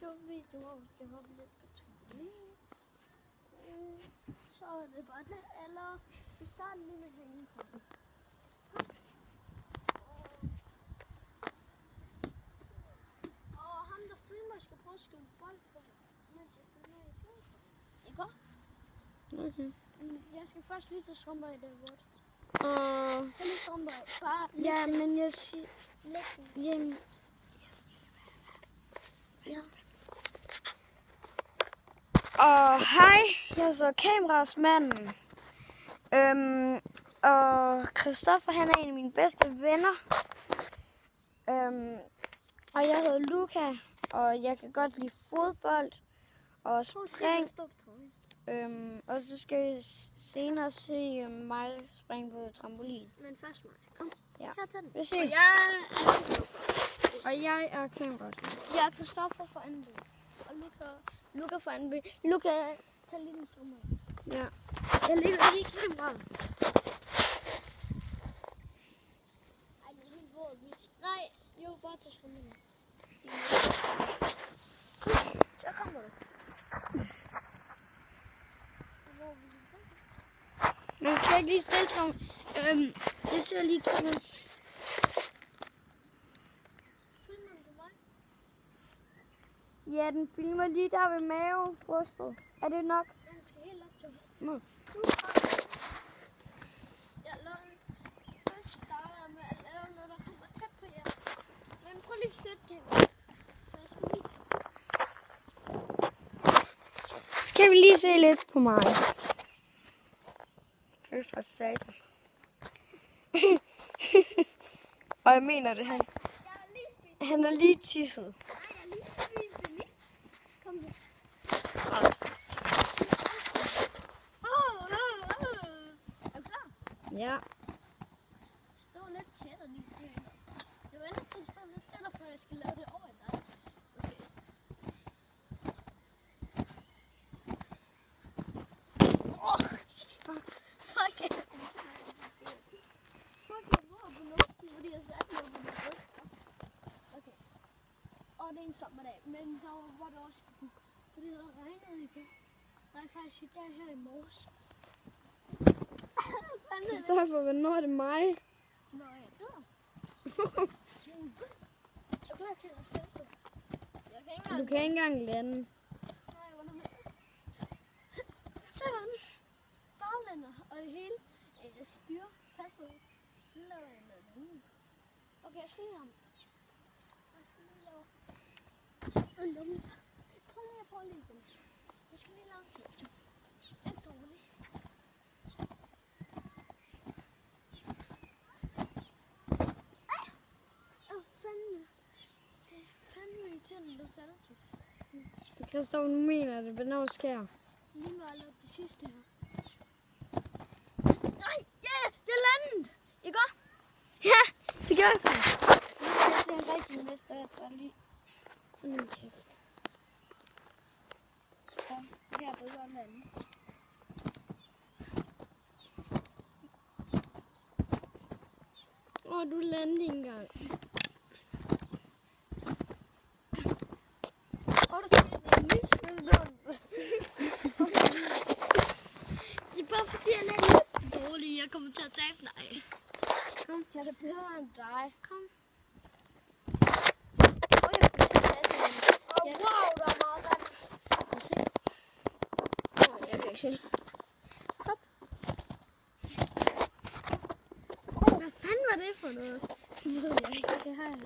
videoer, hvis det har lidt på trampolin. Så er det bare det, eller vi starter lige med hængekøjen. Og ham der filmer skal prøve at skyde bold på, mens jeg filmer i køkken. Ikke også? Okay. Jeg skal først lige til strømper i det vort. Og... Så lige strømper bare... Ja, men jeg siger... Læg den. Jamen... Ja. Og hej, jeg er så kamerasmanden. Og Christoffer, han er en af mine bedste venner. Og jeg hedder Luca, og jeg kan godt lide fodbold og spring. Og så skal vi senere se mig springe på trampolin. Men først mig. Kom. Ja. Her, tag den. Vi ses. Og jeg er kamerasmanden. Jeg er Christoffer fra Anby. Og Luca fra Anby. Luca, tag lige den strømmer. Ja. Jeg lægger lige kameraet. Ej, det er helt våd. Nej, jo, bare til strømmerne. Så kommer du. Man skal ikke lige stille tram. Det ser lige kameraet. Filmer du mig? Ja, den filmer lige der ved mavebrystet. Er det nok? Den skal helt op til. Nå. Jeg lader først starter med at lave noget, der kommer tæt på jer. Men prøv lige at flytte kameraet. Jeg skal lige til. Skal vi lige se lidt på mig? Fy for satan. Og jeg mener det, han er lige tisset. Kom nu. Er du klar? Ja. Stå lidt tættere lige. Jeg venter til at stå lidt tættere, før jeg skal lave det over i dig. Måske. Fuck det. Fuck det, hvor er på luften, fordi jeg satte mig på min ryg. Okay. Og det er en sommerdag, men der var det også fordi det havde regnet i går. Nej, faktisk i dag her i morges. Christoffer, hvornår er det mig? Nå, jeg dør. Jeg er klar til at stille sig. Jeg kan ikke engang... Du kan ikke engang lande. Nej, hvor er det? Sådan. Baglænder og det hele. Jeg styrer. Pas på. Nu laver jeg noget andet. Okay, jeg skal lige ham. Jeg skal lige lave... En dumme. Prøv lige igen. Jeg skal lige lave en ting. Ikke dårligt. Du salto. Christoffer, nu mener det. Hvornår sker jeg? Lige nu har jeg lavet det sidste her. Nej, ja, det landede! Ikke også? Ja, det gør jeg så. Jeg ser en rigtig mester, jeg tager lige. Min kæft. Ja, her på sådan lande. Du landede ikke engang. Og der skal en misforståelse. Det er bare fordi, han er lidt dårlig. Jeg kommer til at tabe dig. Kom. Jeg er da bedre end dig. Kom. Wow, der er meget godt. Okay. Jeg kan ikke se. Hop. Hvad fanden var det for noget? Det ved jeg ikke. Det har jeg.